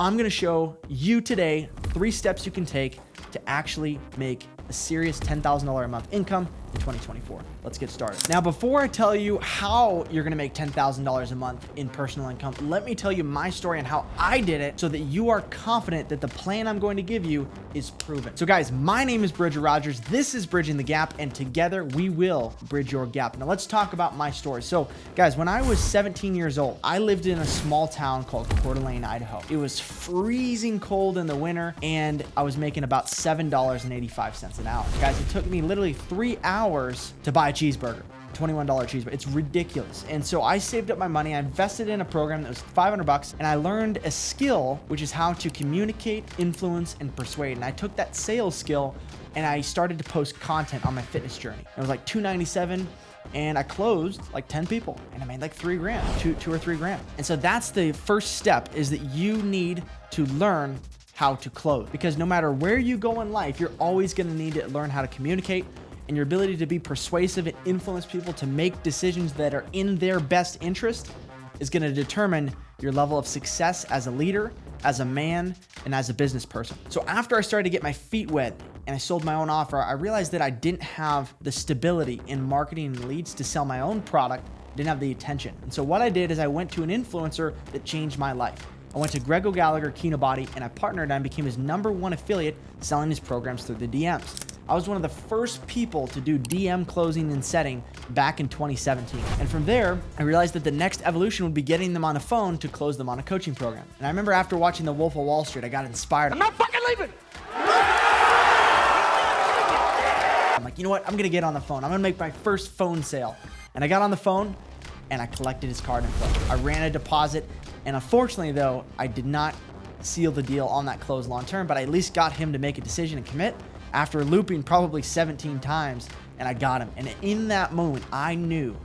I'm gonna show you today 3 steps you can take to actually make a serious $10,000 a month income in 2024. Let's get started. Now, before I tell you how you're gonna make $10,000 a month in personal income, let me tell you my story and how I did it so that you are confident that the plan I'm going to give you is proven. So guys, my name is Bridger Rogers. This is Bridging the Gap, and together we will bridge your gap. Now let's talk about my story. So guys, when I was 17 years old, I lived in a small town called Coeur d'Alene, Idaho. It was freezing cold in the winter, and I was making about $7.85 an hour. Guys, it took me literally 3 hours to buy a cheeseburger. $21 cheeseburger. It's ridiculous. And so I saved up my money. I invested in a program that was $500, and I learned a skill, which is how to communicate, influence, and persuade. And I took that sales skill and I started to post content on my fitness journey. It was like $297, and I closed like 10 people, and I made like $3,000, two or 3 grand. And so that's the first step, is that you need to learn how to close, because no matter where you go in life, you're always going to need to learn how to communicate, and your ability to be persuasive and influence people to make decisions that are in their best interest is going to determine your level of success as a leader, as a man, and as a business person. So after I started to get my feet wet and I sold my own offer, I realized that I didn't have the stability in marketing and leads to sell my own product, didn't have the attention. And so what I did is I went to an influencer that changed my life. I went to Greg O'Gallagher, Kinobody, and I partnered and became his #1 affiliate selling his programs through the DMs. I was one of the first people to do DM closing and setting back in 2017. And from there, I realized that the next evolution would be getting them on a phone to close them on a coaching program. And I remember after watching The Wolf of Wall Street, I got inspired. I'm not fucking leaving. I'm like, you know what? I'm gonna get on the phone. I'm gonna make my first phone sale. And I got on the phone and I collected his card info. I ran a deposit, and unfortunately though, I did not seal the deal on that close long term, but I at least got him to make a decision and commit after looping probably 17 times, and I got him. And in that moment, I knew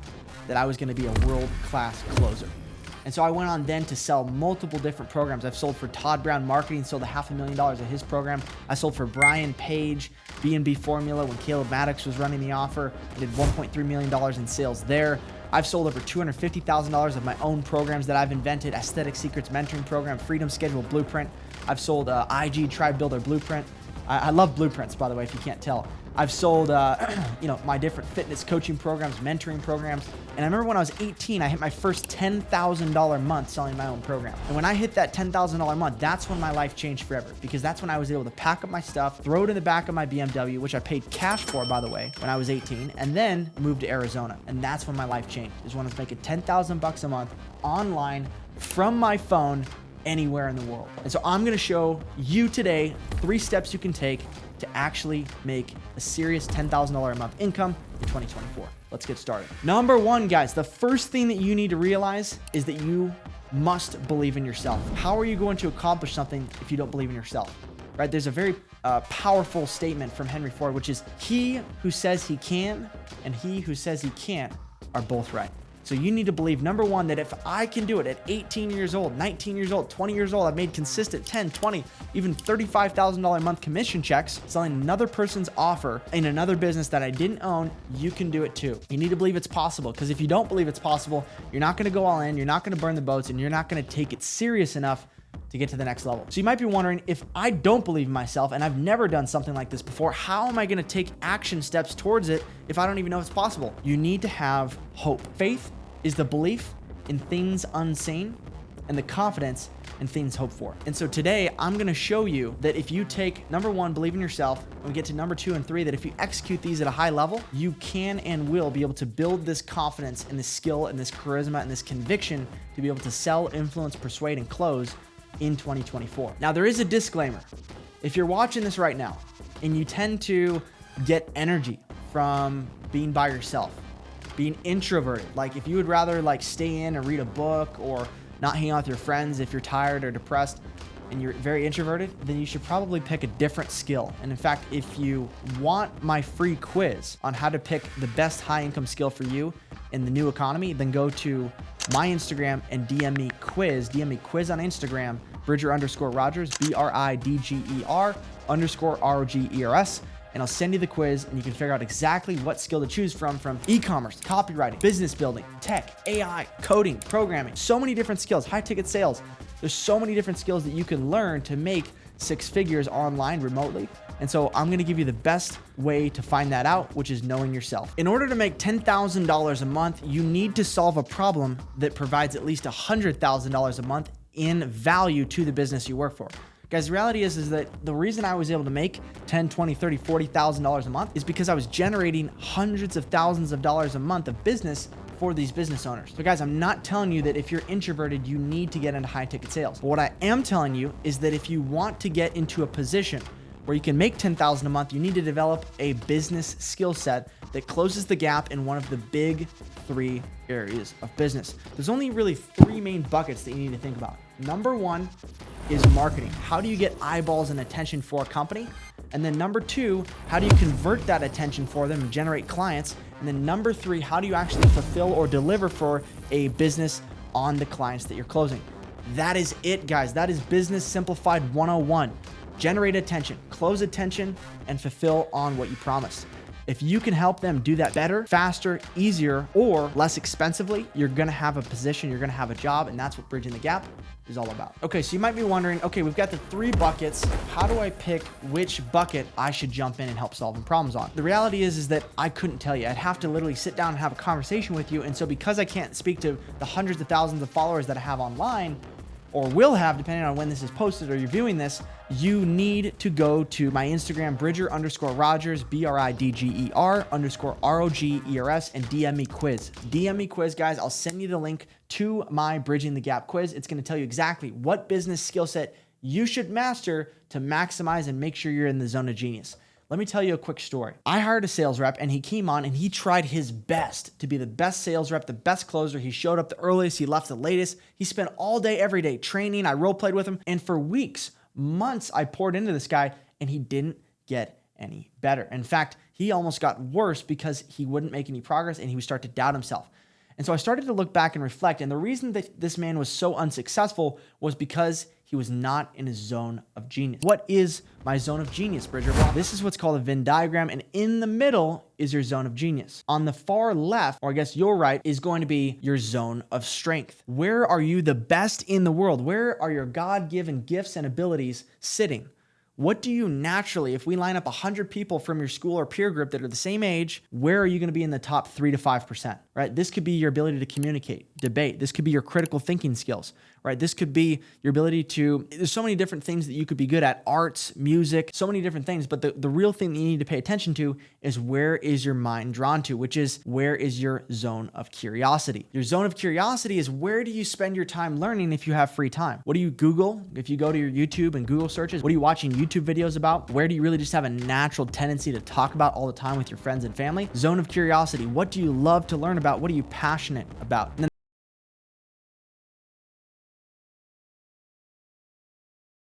that I was gonna be a world-class closer. And so I went on then to sell multiple different programs. I've sold for Todd Brown Marketing, sold $500,000 of his program. I sold for Brian Page, B&B Formula, when Caleb Maddox was running the offer. I did $1.3 million in sales there. I've sold over $250,000 of my own programs that I've invented: Aesthetic Secrets Mentoring Program, Freedom Schedule Blueprint. I've sold IG Tribe Builder Blueprint. I love blueprints, by the way, if you can't tell. I've sold, my different fitness coaching programs, mentoring programs. And I remember when I was 18, I hit my first $10,000 month selling my own program. And when I hit that $10,000 month, that's when my life changed forever, because that's when I was able to pack up my stuff, throw it in the back of my BMW, which I paid cash for, by the way, when I was 18, and then moved to Arizona. And that's when my life changed, is when I was making $10,000 a month online from my phone, anywhere in the world. And so I'm gonna show you today 3 steps you can take to actually make a serious $10,000 a month income in 2024. Let's get started. Number 1, guys, the first thing that you need to realize is that you must believe in yourself. How are you going to accomplish something if you don't believe in yourself? Right? There's a very powerful statement from Henry Ford, which is, he who says he can and he who says he can't are both right. So you need to believe, number 1, that if I can do it at 18 years old, 19 years old, 20 years old, I've made consistent 10, 20, even $35,000 a month commission checks selling another person's offer in another business that I didn't own, you can do it too. You need to believe it's possible, because if you don't believe it's possible, you're not gonna go all in, you're not gonna burn the boats, and you're not gonna take it serious enough to get to the next level. So you might be wondering, if I don't believe in myself and I've never done something like this before, how am I going to take action steps towards it if I don't even know it's possible? You need to have hope. Faith is the belief in things unseen, and the confidence in things hoped for. And so today I'm going to show you that if you take number 1, believe in yourself, and we get to number 2 and 3, that if you execute these at a high level, you can and will be able to build this confidence and this skill and this charisma and this conviction to be able to sell, influence, persuade, and close in 2024. Now, there is a disclaimer. If you're watching this right now and you tend to get energy from being by yourself, being introverted, like if you would rather like stay in and read a book or not hang out with your friends if you're tired or depressed, and you're very introverted, then you should probably pick a different skill. And in fact, if you want my free quiz on how to pick the best high income skill for you in the new economy, then go to my Instagram and DM me quiz on Instagram, Bridger_Rogers, BRIDGER_ROGERS. and I'll send you the quiz, and you can figure out exactly what skill to choose from e-commerce, copywriting, business building, tech, AI, coding, programming, so many different skills, high ticket sales. There's so many different skills that you can learn to make 6 figures online remotely. And so I'm going to give you the best way to find that out, which is knowing yourself. In order to make $10,000 a month, you need to solve a problem that provides at least $100,000 a month in value to the business you work for. Guys, the reality is that the reason I was able to make $10, $20, $30, $40,000 a month is because I was generating hundreds of thousands of dollars a month of business for these business owners. So guys, I'm not telling you that if you're introverted, you need to get into high ticket sales. But what I am telling you is that if you want to get into a position where you can make $10,000 a month, you need to develop a business skill set that closes the gap in one of the big 3 areas of business. There's only really 3 main buckets that you need to think about. Number 1 is marketing. How do you get eyeballs and attention for a company? And then number 2, how do you convert that attention for them and generate clients? And then number 3, how do you actually fulfill or deliver for a business on the clients that you're closing? That is it, guys. That is Business Simplified 101. Generate attention, close attention, and fulfill on what you promised. If you can help them do that better, faster, easier, or less expensively, you're going to have a position, you're going to have a job, and that's what Bridging the Gap is all about. Okay, so you might be wondering, okay, we've got the 3 buckets. How do I pick which bucket I should jump in and help solving problems on? The reality is that I couldn't tell you. I'd have to literally sit down and have a conversation with you. And so because I can't speak to the hundreds of thousands of followers that I have online, or will have, depending on when this is posted or you're viewing this, you need to go to my Instagram, Bridger_Rogers, BRIDGER_ROGERS, and DM me quiz. DM me quiz, guys. I'll send you the link to my Bridging the Gap quiz. It's going to tell you exactly what business skill set you should master to maximize and make sure you're in the zone of genius. Let me tell you a quick story. I hired a sales rep, and he came on and he tried his best to be the best sales rep, the best closer. He showed up the earliest, he left the latest. He spent all day, every day training. I role played with him. And for weeks, months, I poured into this guy, and he didn't get any better. In fact, he almost got worse because he wouldn't make any progress and he would start to doubt himself. And so I started to look back and reflect. And the reason that this man was so unsuccessful was because he was not in his zone of genius. What is my zone of genius, Bridger? Well, this is what's called a VIN diagram. And in the middle is your zone of genius. On the far left, or I guess your right, is going to be your zone of strength. Where are you the best in the world? Where are your God-given gifts and abilities sitting? What do you naturally, if we line up 100 people from your school or peer group that are the same age, where are you going to be in the top 3 to 5%, right? This could be your ability to communicate, debate. This could be your critical thinking skills, right? This could be your ability to, there's so many different things that you could be good at, arts, music, so many different things. But the real thing that you need to pay attention to is where is your mind drawn to, which is where is your zone of curiosity. Your zone of curiosity is where do you spend your time learning if you have free time? What do you Google? If you go to your YouTube and Google searches, what are you watching YouTube videos about? Where do you really just have a natural tendency to talk about all the time with your friends and family? Zone of curiosity. What do you love to learn about? What are you passionate about? And then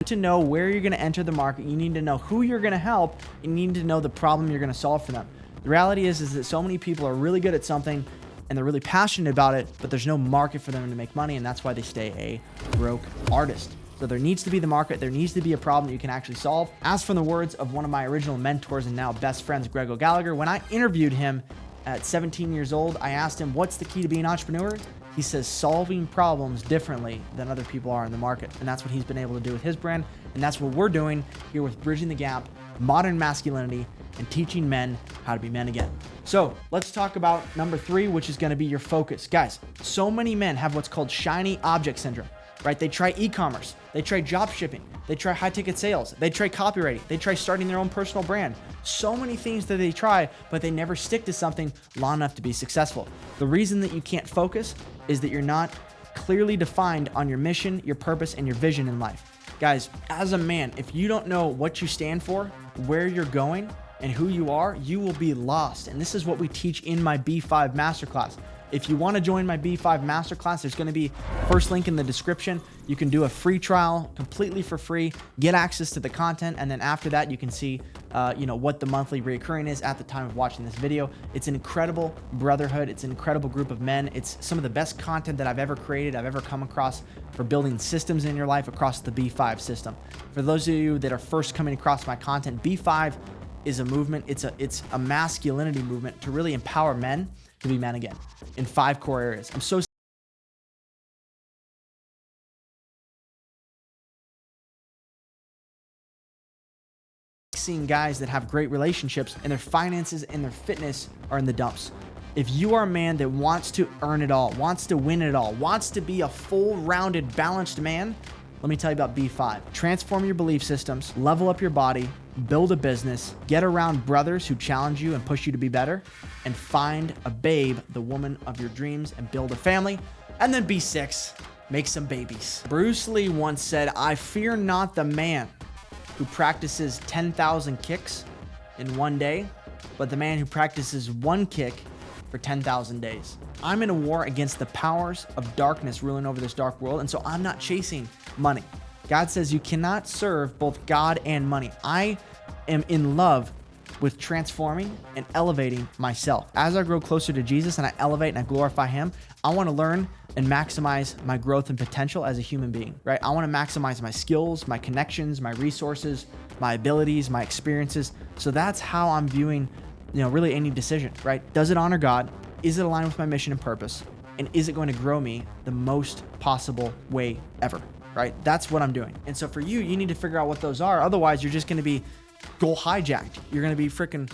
to know where you're going to enter the market, you need to know who you're going to help, you need to know the problem you're going to solve for them. The reality is that so many people are really good at something and they're really passionate about it, but there's no market for them to make money, and that's why they stay a broke artist. So there needs to be the market. There needs to be a problem that you can actually solve. As from the words of one of my original mentors and now best friends, Greg O'Gallagher, when I interviewed him at 17 years old, I asked him, what's the key to being an entrepreneur? He says solving problems differently than other people are in the market. And that's what he's been able to do with his brand. And that's what we're doing here with Bridging the Gap, Modern Masculinity, and teaching men how to be men again. So let's talk about number 3, which is going to be your focus. Guys, so many men have what's called shiny object syndrome, right? They try e-commerce, they try job shipping, they try high ticket sales, they try copywriting, they try starting their own personal brand. So many things that they try, but they never stick to something long enough to be successful. The reason that you can't focus is that you're not clearly defined on your mission, your purpose, and your vision in life. Guys, as a man, if you don't know what you stand for, where you're going, and who you are, you will be lost. And this is what we teach in my B5 Masterclass. If you want to join my B5 Masterclass, there's going to be first link in the description. You can do a free trial completely for free, get access to the content, and then after that, you can see what the monthly reoccurring is at the time of watching this video. It's an incredible brotherhood. It's an incredible group of men. It's some of the best content that I've ever created, I've ever come across for building systems in your life across the B5 system. For those of you that are first coming across my content, B5 is a movement. It's a masculinity movement to really empower men to be men again in 5 core areas. I'm so seeing guys that have great relationships and their finances and their fitness are in the dumps. If you are a man that wants to earn it all, wants to win it all, wants to be a full-rounded, balanced man, let me tell you about B5. Transform your belief systems, level up your body, build a business, get around brothers who challenge you and push you to be better, and find a babe, the woman of your dreams, and build a family. And then B6, make some babies. Bruce Lee once said, "I fear not the man who practices 10,000 kicks in one day, but the man who practices one kick for 10,000 days." I'm in a war against the powers of darkness ruling over this dark world, and so I'm not chasing money. God says you cannot serve both God and money. I am in love with transforming and elevating myself. As I grow closer to Jesus and I elevate and I glorify him, I want to learn and maximize my growth and potential as a human being, right? I want to maximize my skills, my connections, my resources, my abilities, my experiences. So that's how I'm viewing, really any decision, right? Does it honor God? Is it aligned with my mission and purpose? And is it going to grow me the most possible way ever, right? That's what I'm doing. And so for you, you need to figure out what those are. Otherwise, you're just going to be goal hijacked. You're going to be freaking,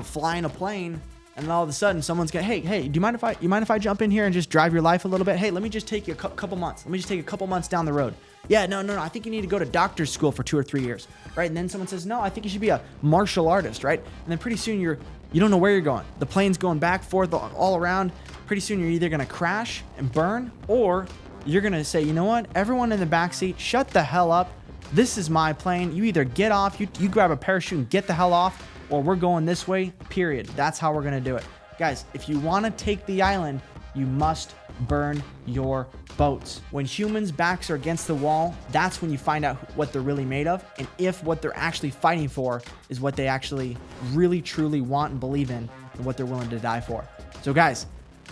flying a plane, and then all of a sudden someone's going, hey, do you mind if I jump in here and just drive your life a little bit? Hey, let me just take you a couple months. Let me just take a couple months down the road. Yeah, no. I think you need to go to doctor's school for 2 or 3 years, right? And then someone says, no, I think you should be a martial artist, right? And then pretty soon you don't know where you're going. The plane's going back, forth, all around. Pretty soon you're either going to crash and burn, or you're going to say, you know what? Everyone in the backseat, shut the hell up. This is my plane. You either get off, you grab a parachute and get the hell off, or we're going this way, period. That's how we're going to do it. Guys, if you want to take the island, you must burn your boats. When humans' backs are against the wall, that's when you find out what they're really made of, and if what they're actually fighting for is what they actually really, truly want and believe in, and what they're willing to die for. So guys,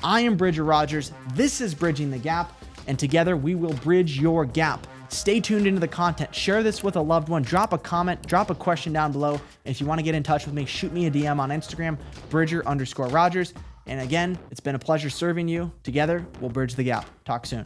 I am Bridger Rogers. This is Bridging the Gap, and together we will bridge your gap. Stay tuned into the content. Share this with a loved one. Drop a comment, drop a question down below. And if you want to get in touch with me, shoot me a DM on Instagram, Bridger_Rogers. And again, it's been a pleasure serving you. Together, we'll bridge the gap. Talk soon.